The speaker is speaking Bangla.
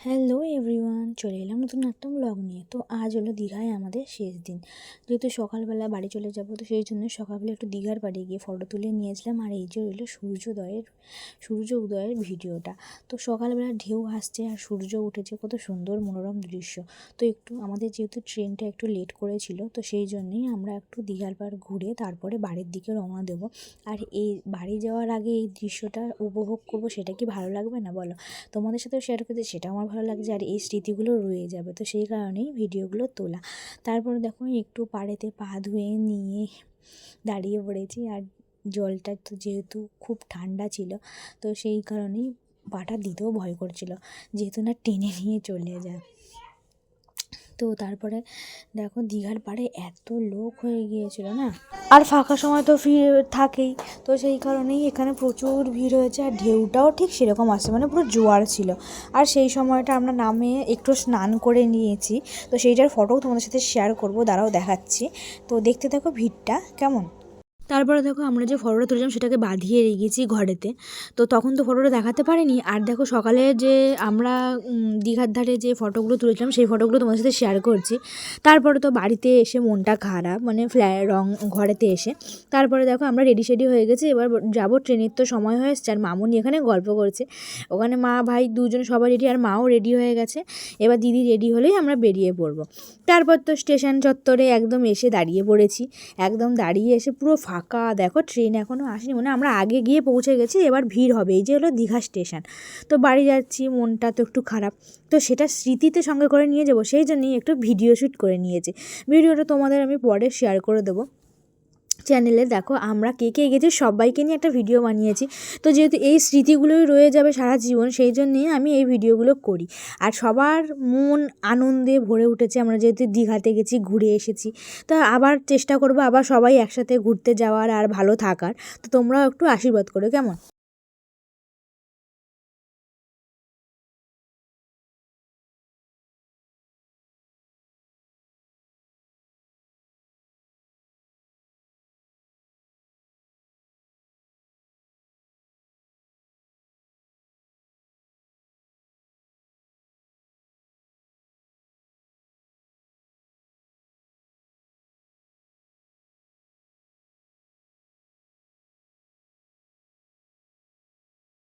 হ্যালো এভরিওয়ান, চলে এলাম নতুন একটা ব্লগ নিয়ে। তো আজ হলো দীঘায় আমাদের শেষ দিন। যেহেতু সকালবেলা বাড়ি চলে যাব, তো সেই জন্য সকালবেলা একটু দীঘার বাড়ি গিয়ে ফটো তুলে নিয়েছিলাম। আর এই যে রইলো সূর্য উদয়ের ভিডিওটা। তো সকালবেলা ঢেউ আসছে আর সূর্য উঠেছে, কত সুন্দর মনোরম দৃশ্য। তো একটু আমাদের যেহেতু ট্রেনটা একটু লেট করেছিল, তো সেই জন্যই আমরা একটু দীঘার পাড় ঘুরে তারপরে বাড়ির দিকে রওনা দেবো। আর এই বাড়ি যাওয়ার আগে এই দৃশ্যটা উপভোগ করবো, সেটা কি ভালো লাগবে না বলো? তোমাদের সাথেও শেয়ার করতে সেটা আমার ভালো লাগছে, আর এই স্মৃতিগুলো রয়ে যাবে। তো সেই কারণেই ভিডিওগুলো তোলা। তারপরে দেখো একটু পাড়েতে পা ধুয়ে নিয়ে দাঁড়িয়ে পড়েছি। আর জলটা তো যেহেতু খুব ঠান্ডা ছিল, তো সেই কারণেই পাটা দিতেও ভয় করছিল, যেহেতু না টেনে নিয়ে চলে যায়। তো তারপরে দেখো দীঘার পাড়ে এত লোক হয়ে গিয়েছিল না, আর ফাঁকা সময় তো ভিড় থাকেই। তো সেই কারণেই এখানে প্রচুর ভিড় হয়েছে, আর ঢেউটাও ঠিক সেরকম আসছে, মানে পুরো জোয়ার ছিল। আর সেই সময়টা আমরা নামে একটু স্নান করে নিয়েছি, তো সেইটার ফটোও তোমাদের সাথে শেয়ার করবো, দাঁড়াও দেখাচ্ছি। তো দেখতে থাকো ভিড়টা কেমন। তারপরে দেখো আমরা যে ফটোটা তুললাম সেটাকে বাঁধিয়ে রেখেছি ঘরেতে। তো তখন তো ফটোটা দেখাতে পারিনি। আর দেখো সকালে যে আমরা দীঘার ধারে যে ফটোগুলো তুলেছিলাম সেই ফটোগুলো তোমাদের সাথে শেয়ার করছি। তারপরে তো বাড়িতে এসে মনটা খারাপ, মানে ঘরেতে এসে তারপরে দেখো আমরা রেডি সেডি হয়ে গেছি। এবার যাবো, ট্রেনের তো সময় হয়ে এসছে। আর মামুনি এখানে গল্প করছে, ওখানে মা ভাই দুজন সবাই রেডি, আর মাও রেডি হয়ে গেছে। এবার দিদি রেডি হলেই আমরা বেরিয়ে পড়বো। তারপর তো স্টেশন চত্বরে একদম এসে দাঁড়িয়ে পড়েছি। একদম দাঁড়িয়ে এসে পুরো ফাঁকা, দেখো ট্রেন এখনও আসেনি, মানে আমরা আগে গিয়ে পৌঁছে গেছি, এবার ভিড় হবে। এই যে হলো দীঘা স্টেশন। তো বাড়ি যাচ্ছি, মনটা তো একটু খারাপ, তো সেটা স্মৃতিতে সঙ্গে করে নিয়ে যাবো, সেই জন্যই একটু ভিডিও শ্যুট করে নিয়েছি। ভিডিওটা তোমাদের আমি পরে শেয়ার করে দেবো চ্যানেলে। দেখো আমরা কে কে গেছি সবাইকে নিয়ে একটা ভিডিও বানিয়েছি। তো যেহেতু এই স্মৃতিগুলোই রয়ে যাবে সারা জীবন, সেই জন্যই আমি এই ভিডিওগুলো করি। আর সবার মন আনন্দে ভরে উঠেছে, আমরা যেহেতু দীঘাতে গেছি, ঘুরে এসেছি। তো আবার চেষ্টা করবো আবার সবাই একসাথে ঘুরতে যাওয়ার আর ভালো থাকার। তো তোমরাও একটু আশীর্বাদ করো, কেমন?